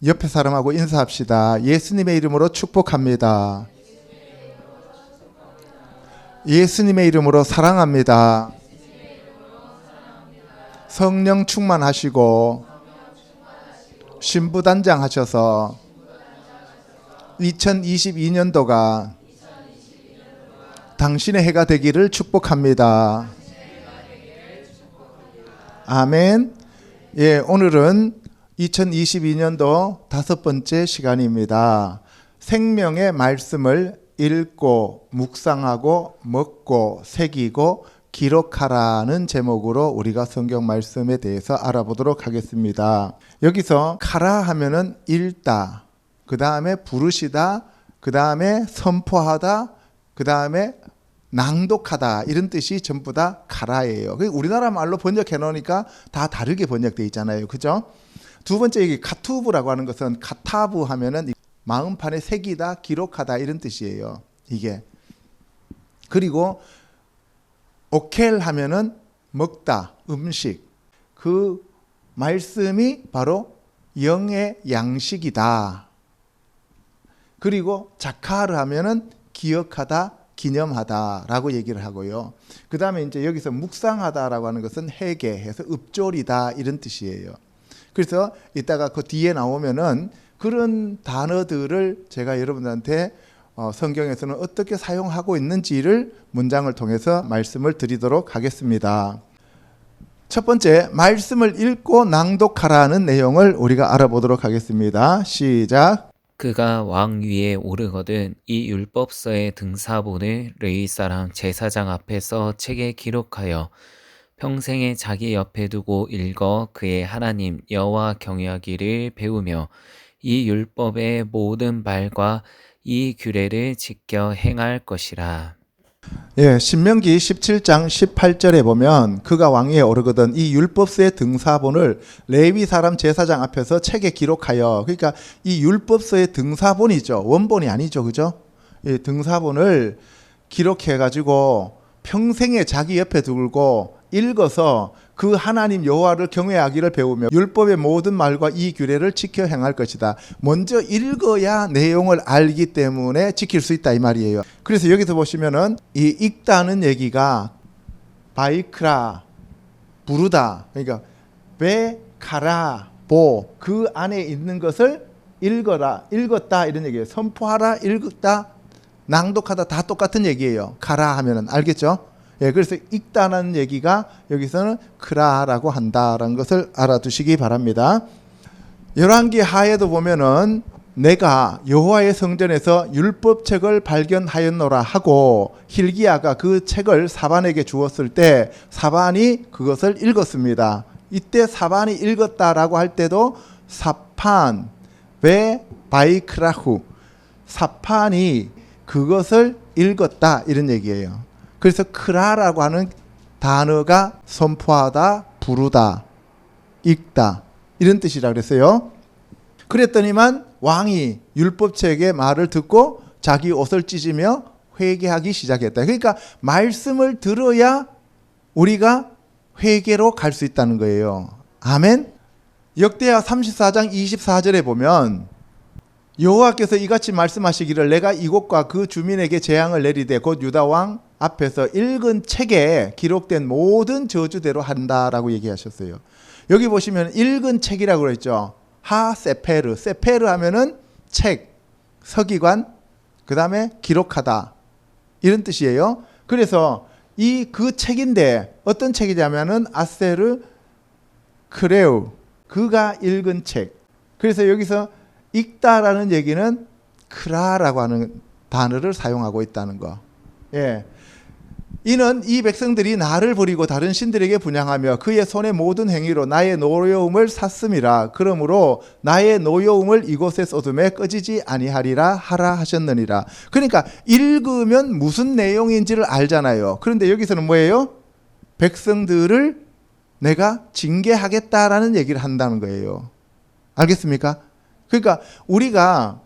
옆에 사람하고 인사합시다. 예수님의 이름으로 축복합니다. 예수님의 이름으로 사랑합니다. 성령 충만하시고 신부단장 하셔서 2022년도가 당신의 해가 되기를 축복합니다. 아멘. 예, 오늘은 2022년도 5번째 시간입니다. 생명의 말씀을 읽고 묵상하고 먹고 새기고 기록하라는 제목으로 우리가 성경 말씀에 대해서 알아보도록 하겠습니다. 여기서 카라 하면은 읽다, 그 다음에 부르시다, 그 다음에 선포하다, 그 다음에 낭독하다, 이런 뜻이 전부 다 카라예요. 우리나라 말로 번역해 놓으니까 다 다르게 번역되어 있잖아요. 그죠? 두 번째 얘기 카투브라고 하는 것은 카타브 하면은 마음판에 새기다, 기록하다, 이런 뜻이에요. 이게. 그리고 오켈 하면은 먹다, 음식. 그 말씀이 바로 영의 양식이다. 그리고 자카르 하면은 기억하다, 기념하다라고 얘기를 하고요. 그 다음에 이제 여기서 묵상하다라고 하는 것은 회개해서 읊조리다, 이런 뜻이에요. 그래서 이따가 그 뒤에 나오면은 그런 단어들을 제가 여러분들한테 성경에서는 어떻게 사용하고 있는지를 문장을 통해서 말씀을 드리도록 하겠습니다. 첫 번째, 말씀을 읽고 낭독하라는 내용을 우리가 알아보도록 하겠습니다. 시작. 그가 왕 위에 오르거든 이 율법서의 등사본을 레위 사람 제사장 앞에서 책에 기록하여 평생에 자기 옆에 두고 읽어 그의 하나님 여호와 경외하기를 배우며 이 율법의 모든 말과 이 규례를 지켜 행할 것이라. 예, 신명기 17장 18절에 보면 그가 왕위에 오르거든 이 율법서의 등사본을 레위 사람 제사장 앞에서 책에 기록하여, 그러니까 이 율법서의 등사본이죠. 원본이 아니죠. 그죠? 이 등사본을 기록해 가지고 평생에 자기 옆에 두고 읽어서 그 하나님 여호와를 경외하기를 배우며 율법의 모든 말과 이 규례를 지켜 행할 것이다. 먼저 읽어야 내용을 알기 때문에 지킬 수 있다, 이 말이에요. 그래서 여기서 보시면은 이 읽다는 얘기가 바이크라, 부르다, 그러니까 베카라 보, 그 안에 있는 것을 읽어라, 읽었다, 이런 얘기예요. 선포하라, 읽었다, 낭독하다, 다 똑같은 얘기예요. 가라 하면은, 알겠죠? 예, 그래서 읽다는 얘기가 여기서는 크라라고 한다라는 것을 알아두시기 바랍니다. 열왕기 하에도 보면은 내가 여호와의 성전에서 율법책을 발견하였노라 하고 hil기야가 그 책을 사반에게 주었을 때 사반이 그것을 읽었습니다. 이때 사반이 읽었다라고 할 때도 사판 베 바이크라후, 사판이 그것을 읽었다, 이런 얘기예요. 그래서 크라라고 하는 단어가 선포하다, 부르다, 읽다, 이런 뜻이라 그랬어요. 그랬더니만 왕이 율법책의 말을 듣고 자기 옷을 찢으며 회개하기 시작했다. 그러니까 말씀을 들어야 우리가 회개로 갈 수 있다는 거예요. 아멘. 역대하 34장 24절에 보면 여호와께서 이같이 말씀하시기를 내가 이곳과 그 주민에게 재앙을 내리되 곧 유다 왕 앞에서 읽은 책에 기록된 모든 저주대로 한다라고 얘기하셨어요. 여기 보시면 읽은 책이라고 그랬죠. 하세페르, 세페르 하면은 책, 서기관, 그 다음에 기록하다, 이런 뜻이에요. 그래서 그 책인데 어떤 책이냐면은 아세르 크레우, 그가 읽은 책. 그래서 여기서 읽다라는 얘기는 크라라고 하는 단어를 사용하고 있다는 거. 예. 이는 이 백성들이 나를 버리고 다른 신들에게 분향하며 그의 손의 모든 행위로 나의 노여움을 샀음이라. 그러므로 나의 노여움을 이곳에 쏟음에 꺼지지 아니하리라 하라 하셨느니라. 그러니까 읽으면 무슨 내용인지를 알잖아요. 그런데 여기서는 뭐예요? 백성들을 내가 징계하겠다라는 얘기를 한다는 거예요. 알겠습니까? 그러니까 우리가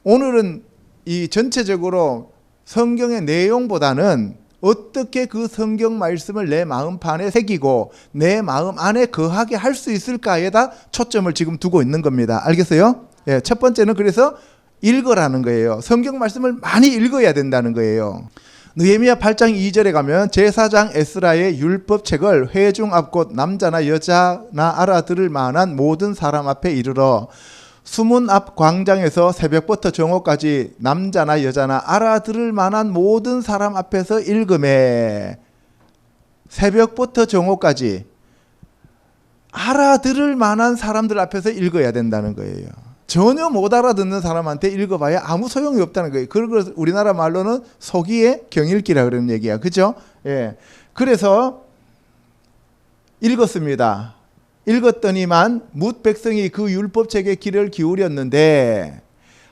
오늘은 이 전체적으로 성경의 내용보다는 어떻게 그 성경 말씀을 내 마음판에 새기고 내 마음 안에 거하게 할 수 있을까에다 초점을 지금 두고 있는 겁니다. 알겠어요? 예, 첫 번째는 그래서 읽으라는 거예요. 성경 말씀을 많이 읽어야 된다는 거예요. 느헤미야 8장 2절에 가면 제사장 에스라의 율법책을 회중 앞 곧 남자나 여자나 알아들을 만한 모든 사람 앞에 이르러 수문 앞 광장에서 새벽부터 정오까지 남자나 여자나 알아들을 만한 모든 사람 앞에서 읽음에, 새벽부터 정오까지 알아들을 만한 사람들 앞에서 읽어야 된다는 거예요. 전혀 못 알아듣는 사람한테 읽어봐야 아무 소용이 없다는 거예요. 그걸 우리나라 말로는 소기의 경읽기라 그러는 얘기야. 그죠? 예. 그래서 읽었습니다. 읽었더니만 뭇 백성이 그 율법책에 귀를 기울였는데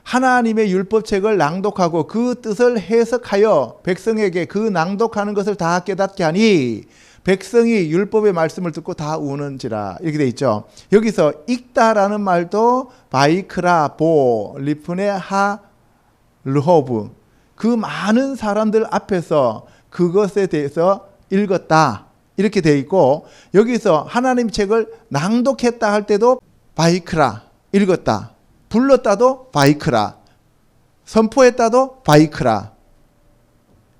하나님의 율법책을 낭독하고 그 뜻을 해석하여 백성에게 그 낭독하는 것을 다 깨닫게 하니 백성이 율법의 말씀을 듣고 다 우는지라. 이렇게 돼 있죠. 여기서 읽다라는 말도 바이크라 보 리프네 하 르호브, 그 많은 사람들 앞에서 그것에 대해서 읽었다 이렇게 돼 있고, 여기서 하나님 책을 낭독했다 할 때도 바이크라, 읽었다, 불렀다도 바이크라, 선포했다도 바이크라,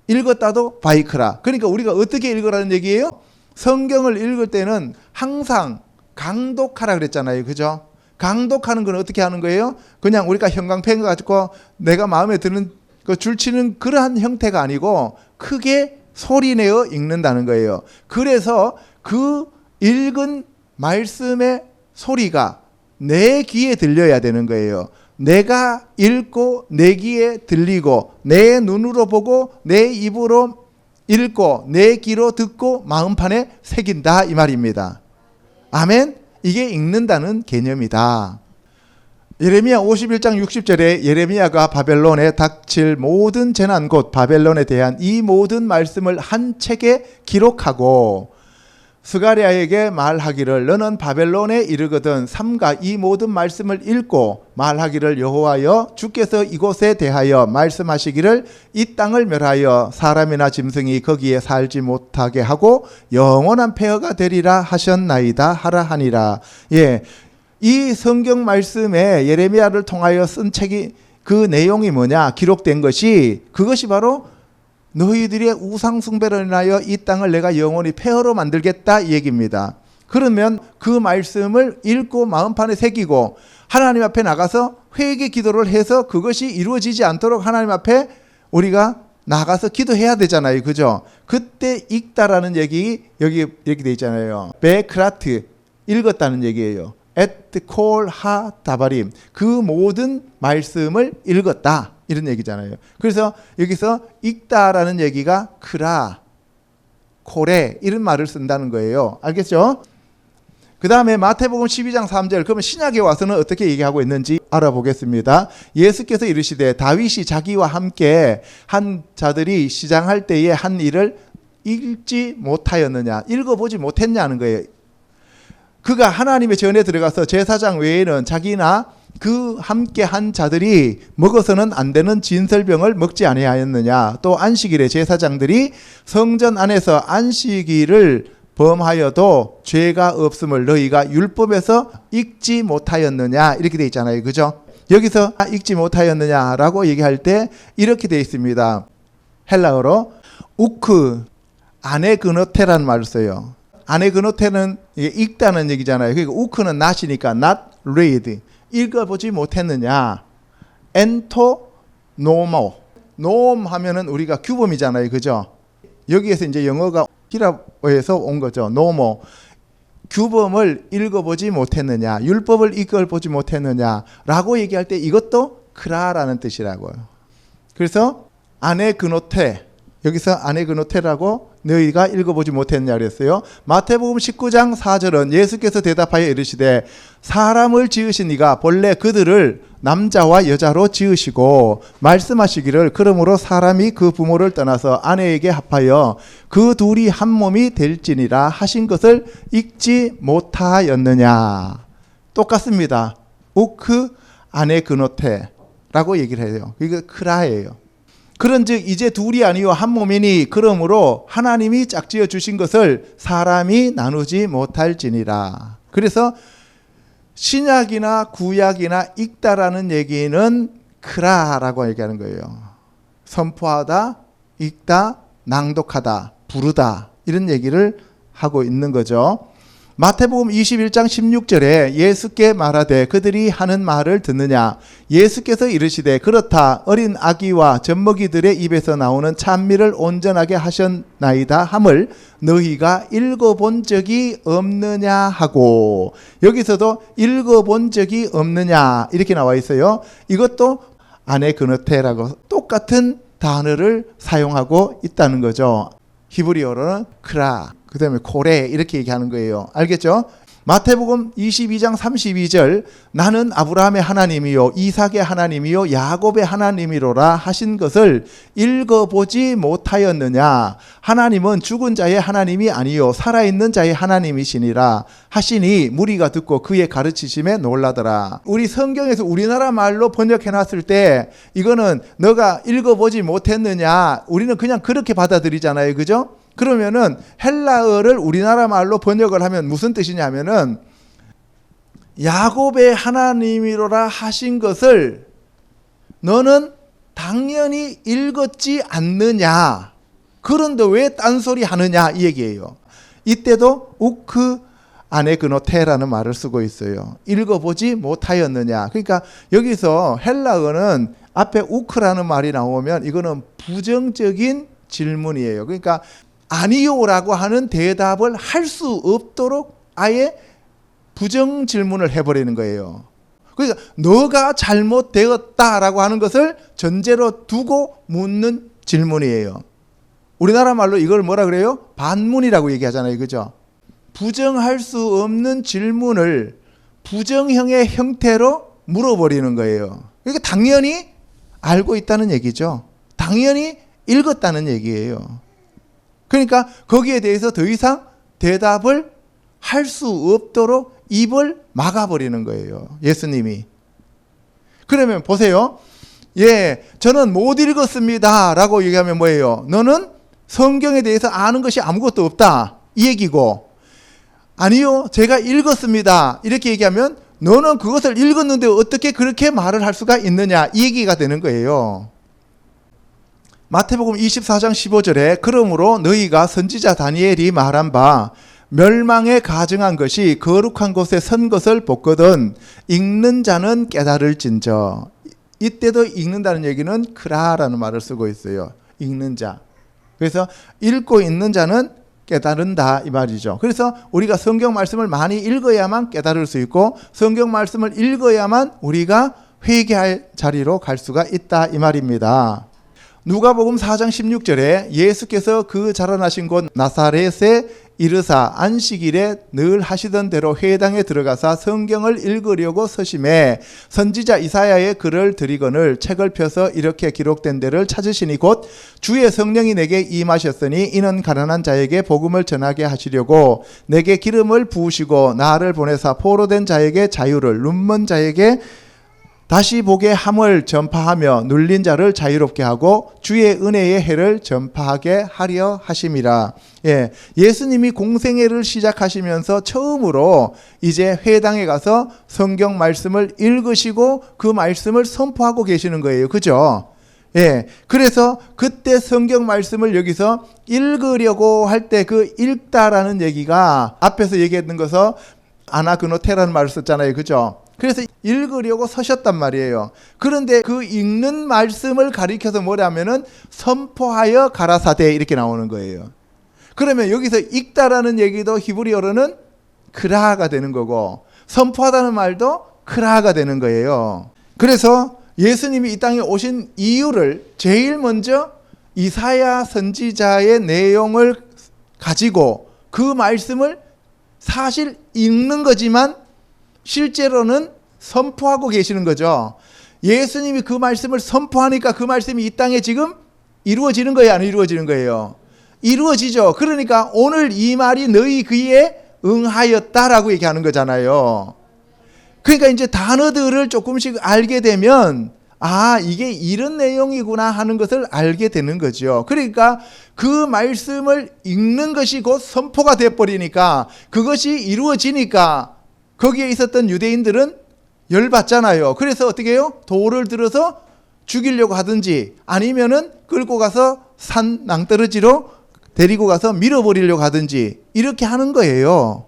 읽었다도 바이크라. 그러니까 우리가 어떻게 읽으라는 얘기예요? 성경을 읽을 때는 항상 강독하라 그랬잖아요. 그죠? 강독하는 건 어떻게 하는 거예요? 그냥 우리가 형광펜 가지고 내가 마음에 드는 거 줄치는 그러한 형태가 아니고 크게 소리내어 읽는다는 거예요. 그래서 그 읽은 말씀의 소리가 내 귀에 들려야 되는 거예요. 내가 읽고 내 귀에 들리고 내 눈으로 보고 내 입으로 읽고 내 귀로 듣고 마음판에 새긴다 이 말입니다. 아멘. 이게 읽는다는 개념이다. 예레미야 51장 60절에 예레미야가 바벨론에 닥칠 모든 재난 곧 바벨론에 대한 이 모든 말씀을 한 책에 기록하고 스가랴에게 말하기를 너는 바벨론에 이르거든 삼가 이 모든 말씀을 읽고 말하기를 여호와여 주께서 이곳에 대하여 말씀하시기를 이 땅을 멸하여 사람이나 짐승이 거기에 살지 못하게 하고 영원한 폐허가 되리라 하셨나이다 하라 하니라. 예, 이 성경 말씀에 예레미야를 통하여 쓴 책이 그 내용이 뭐냐, 기록된 것이 그것이 바로 너희들의 우상 숭배로 인하여 이 땅을 내가 영원히 폐허로 만들겠다 이 얘기입니다. 그러면 그 말씀을 읽고 마음판에 새기고 하나님 앞에 나가서 회개 기도를 해서 그것이 이루어지지 않도록 하나님 앞에 우리가 나가서 기도해야 되잖아요. 그죠? 그때 읽다라는 얘기 여기 이렇게 돼 있잖아요. 베크라트, 읽었다는 얘기예요. et 콜 하 다바림, 그 모든 말씀을 읽었다 이런 얘기잖아요. 그래서 여기서 읽다라는 얘기가 크라, 코레 이런 말을 쓴다는 거예요. 알겠죠? 그 다음에 마태복음 12장 3절, 그러면 신약에 와서는 어떻게 얘기하고 있는지 알아보겠습니다. 예수께서 이르시되 다윗이 자기와 함께 한 자들이 시장할 때에 한 일을 읽지 못하였느냐, 읽어보지 못했냐는 거예요. 그가 하나님의 전에 들어가서 제사장 외에는 자기나 그 함께 한 자들이 먹어서는 안 되는 진설병을 먹지 아니하였느냐. 또 안식일에 제사장들이 성전 안에서 안식일을 범하여도 죄가 없음을 너희가 율법에서 읽지 못하였느냐. 이렇게 돼 있잖아요. 그죠? 여기서 읽지 못하였느냐라고 얘기할 때 이렇게 돼 있습니다. 헬라어로 우크 아네그노테라는 말을 써요. 아네그노테는 읽다는 얘기잖아요. 그러니까 우크는 not이니까 not read, 읽어보지 못했느냐. 엔토 노모, 노음 하면은 우리가 규범이잖아요. 그죠? 여기에서 이제 영어가 히라어에서 온 거죠. 노모, 규범을 읽어보지 못했느냐, 율법을 읽어보지 못했느냐 라고 얘기할 때 이것도 크라라는 뜻이라고요. 그래서 아네그노테, 여기서 아네그노테라고 너희가 읽어보지 못했냐 그랬어요. 마태복음 19장 4절은 예수께서 대답하여 이르시되 사람을 지으신 이가 본래 그들을 남자와 여자로 지으시고 말씀하시기를 그러므로 사람이 그 부모를 떠나서 아내에게 합하여 그 둘이 한 몸이 될지니라 하신 것을 읽지 못하였느냐. 똑같습니다. 우크 아네그노테라고 얘기를 해요. 이거 크라예요. 그런즉 이제 둘이 아니요 한 몸이니 그러므로 하나님이 짝지어 주신 것을 사람이 나누지 못할지니라. 그래서 신약이나 구약이나 읽다라는 얘기는 크라라고 얘기하는 거예요. 선포하다, 읽다, 낭독하다, 부르다 이런 얘기를 하고 있는 거죠. 마태복음 21장 16절에 예수께 말하되 그들이 하는 말을 듣느냐 예수께서 이르시되 그렇다 어린 아기와 젖먹이들의 입에서 나오는 찬미를 온전하게 하셨나이다 함을 너희가 읽어본 적이 없느냐 하고, 여기서도 읽어본 적이 없느냐 이렇게 나와 있어요. 이것도 아네그노테라고 똑같은 단어를 사용하고 있다는 거죠. 히브리어로는 크라, 그 다음에 코레 이렇게 얘기하는 거예요. 알겠죠? 마태복음 22장 32절 나는 아브라함의 하나님이요 이삭의 하나님이요 야곱의 하나님이로라 하신 것을 읽어보지 못하였느냐. 하나님은 죽은 자의 하나님이 아니요 살아있는 자의 하나님이시니라 하시니 무리가 듣고 그의 가르치심에 놀라더라. 우리 성경에서 우리나라 말로 번역해놨을 때 이거는 너가 읽어보지 못했느냐 우리는 그냥 그렇게 받아들이잖아요. 그죠? 그러면은 헬라어를 우리나라 말로 번역을 하면 무슨 뜻이냐면은 야곱의 하나님이로라 하신 것을 너는 당연히 읽었지 않느냐. 그런데 왜 딴소리 하느냐 이 얘기예요. 이때도 우크 아네그노테라는 말을 쓰고 있어요. 읽어보지 못하였느냐. 그러니까 여기서 헬라어는 앞에 우크라는 말이 나오면 이거는 부정적인 질문이에요. 그러니까 아니요라고 하는 대답을 할 수 없도록 아예 부정 질문을 해버리는 거예요. 그러니까 너가 잘못되었다라고 하는 것을 전제로 두고 묻는 질문이에요. 우리나라 말로 이걸 뭐라 그래요? 반문이라고 얘기하잖아요. 그죠? 부정할 수 없는 질문을 부정형의 형태로 물어버리는 거예요. 그러니까 당연히 알고 있다는 얘기죠. 당연히 읽었다는 얘기예요. 그러니까 거기에 대해서 더 이상 대답을 할 수 없도록 입을 막아버리는 거예요. 예수님이. 그러면 보세요. 예, 저는 못 읽었습니다 라고 얘기하면 뭐예요? 너는 성경에 대해서 아는 것이 아무것도 없다 이 얘기고, 아니요 제가 읽었습니다 이렇게 얘기하면 너는 그것을 읽었는데 어떻게 그렇게 말을 할 수가 있느냐 이 얘기가 되는 거예요. 마태복음 24장 15절에 그러므로 너희가 선지자 다니엘이 말한 바 멸망에 가증한 것이 거룩한 곳에 선 것을 보거든 읽는 자는 깨달을진저. 이때도 읽는다는 얘기는 크라라는 말을 쓰고 있어요. 읽는 자. 그래서 읽고 있는 자는 깨달은다 이 말이죠. 그래서 우리가 성경 말씀을 많이 읽어야만 깨달을 수 있고 성경 말씀을 읽어야만 우리가 회개할 자리로 갈 수가 있다 이 말입니다. 누가복음 4장 16절에 예수께서 그 자라나신 곳 나사렛에 이르사 안식일에 늘 하시던 대로 회당에 들어가사 성경을 읽으려고 서심해 선지자 이사야의 글을 드리거늘 책을 펴서 이렇게 기록된 데를 찾으시니 곧 주의 성령이 내게 임하셨으니 이는 가난한 자에게 복음을 전하게 하시려고 내게 기름을 부으시고 나를 보내사 포로된 자에게 자유를 눈먼 자에게 다시 보게 함을 전파하며 눌린 자를 자유롭게 하고 주의 은혜의 해를 전파하게 하려 하심이라. 예, 예수님이 공생애를 시작하시면서 처음으로 이제 회당에 가서 성경 말씀을 읽으시고 그 말씀을 선포하고 계시는 거예요. 그죠? 예, 그래서 그때 성경 말씀을 여기서 읽으려고 할 때 그 읽다라는 얘기가 앞에서 얘기했던 것은 아나그노테라는 말을 썼잖아요. 그죠? 그래서 읽으려고 서셨단 말이에요. 그런데 그 읽는 말씀을 가리켜서 뭐냐면은 선포하여 가라사대 이렇게 나오는 거예요. 그러면 여기서 읽다라는 얘기도 히브리어로는 크라가 되는 거고 선포하다는 말도 크라가 되는 거예요. 그래서 예수님이 이 땅에 오신 이유를 제일 먼저 이사야 선지자의 내용을 가지고 그 말씀을 사실 읽는 거지만 실제로는 선포하고 계시는 거죠. 예수님이 그 말씀을 선포하니까 그 말씀이 이 땅에 지금 이루어지는 거예요? 안 이루어지는 거예요? 이루어지죠. 그러니까 오늘 이 말이 너희 귀에 응하였다라고 얘기하는 거잖아요. 그러니까 이제 단어들을 조금씩 알게 되면 아, 이게 이런 내용이구나 하는 것을 알게 되는 거죠. 그러니까 그 말씀을 읽는 것이 곧 선포가 돼버리니까 그것이 이루어지니까 거기에 있었던 유대인들은 열받잖아요. 그래서 어떻게 해요? 돌을 들어서 죽이려고 하든지 아니면은 끌고 가서 산 낭떠러지로 데리고 가서 밀어버리려고 하든지 이렇게 하는 거예요.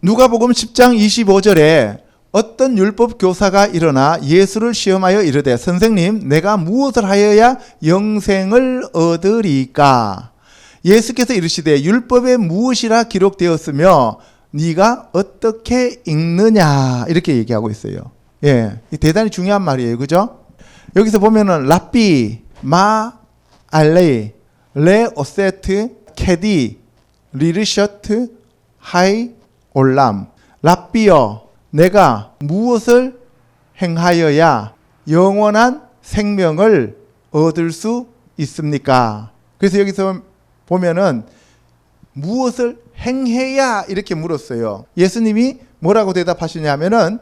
누가복음 10장 25절에 어떤 율법 교사가 일어나 예수를 시험하여 이르되 선생님 내가 무엇을 하여야 영생을 얻으리까? 예수께서 이르시되 율법에 무엇이라 기록되었으며 네가 어떻게 읽느냐 이렇게 얘기하고 있어요. 예, 대단히 중요한 말이에요. 그죠? 여기서 보면은 랍비, 마, 알레이, 레 오세트, 케디, 리르셔트, 하이, 올람. 랍비여 내가 무엇을 행하여야 영원한 생명을 얻을 수 있습니까? 그래서 여기서 보면은 무엇을 행해야 이렇게 물었어요. 예수님이 뭐라고 대답하시냐면은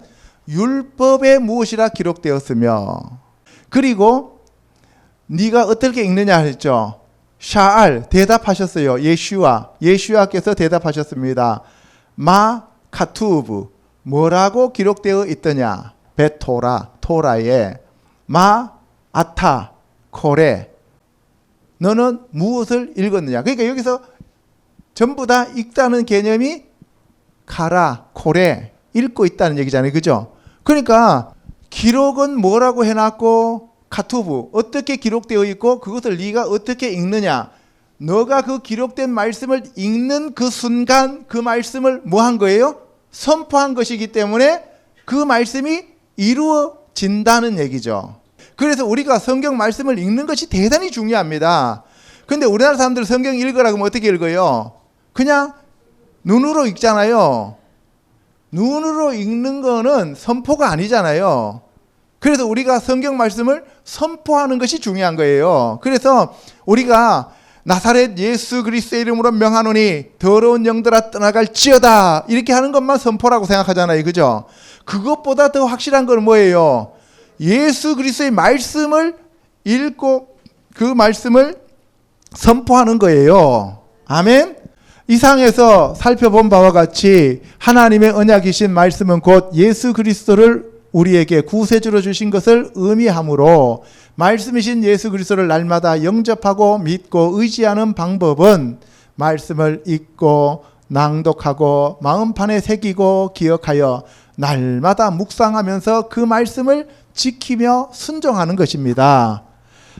율법에 무엇이라 기록되었으며 그리고 네가 어떻게 읽느냐 했죠. 샤알 대답하셨어요. 예슈아께서 대답하셨습니다. 마 카투브 뭐라고 기록되어 있더냐. 토라에 마 아타 코레 너는 무엇을 읽었느냐. 그러니까 여기서 전부 다 읽다는 개념이 카라 코레 읽고 있다는 얘기잖아요. 그죠? 그러니까 기록은 뭐라고 해놨고 카투브 어떻게 기록되어 있고 그것을 네가 어떻게 읽느냐. 너가 그 기록된 말씀을 읽는 그 순간 그 말씀을 뭐 한 거예요? 선포한 것이기 때문에 그 말씀이 이루어진다는 얘기죠. 그래서 우리가 성경 말씀을 읽는 것이 대단히 중요합니다. 근데 우리나라 사람들 성경 읽으라고 하면 어떻게 읽어요? 그냥 눈으로 읽잖아요. 눈으로 읽는 거는 선포가 아니잖아요. 그래서 우리가 성경 말씀을 선포하는 것이 중요한 거예요. 그래서 우리가 나사렛 예수 그리스도의 이름으로 명하노니 더러운 영들아 떠나갈지어다 이렇게 하는 것만 선포라고 생각하잖아요. 그죠? 그것보다 더 확실한 건 뭐예요? 예수 그리스도의 말씀을 읽고 그 말씀을 선포하는 거예요. 아멘. 이 상에서 살펴본 바와 같이 하나님의 언약이신 말씀은 곧 예수 그리스도를 우리에게 구세주로 주신 것을 의미하므로 말씀이신 예수 그리스도를 날마다 영접하고 믿고 의지하는 방법은 말씀을 읽고 낭독하고 마음판에 새기고 기억하여 날마다 묵상하면서 그 말씀을 지키며 순종하는 것입니다.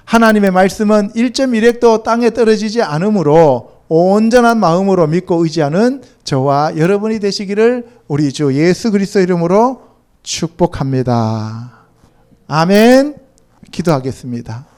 하나님의 말씀은 1.1획도 땅에 떨어지지 않으므로 온전한 마음으로 믿고 의지하는 저와 여러분이 되시기를 우리 주 예수 그리스도 이름으로 축복합니다. 아멘. 기도하겠습니다.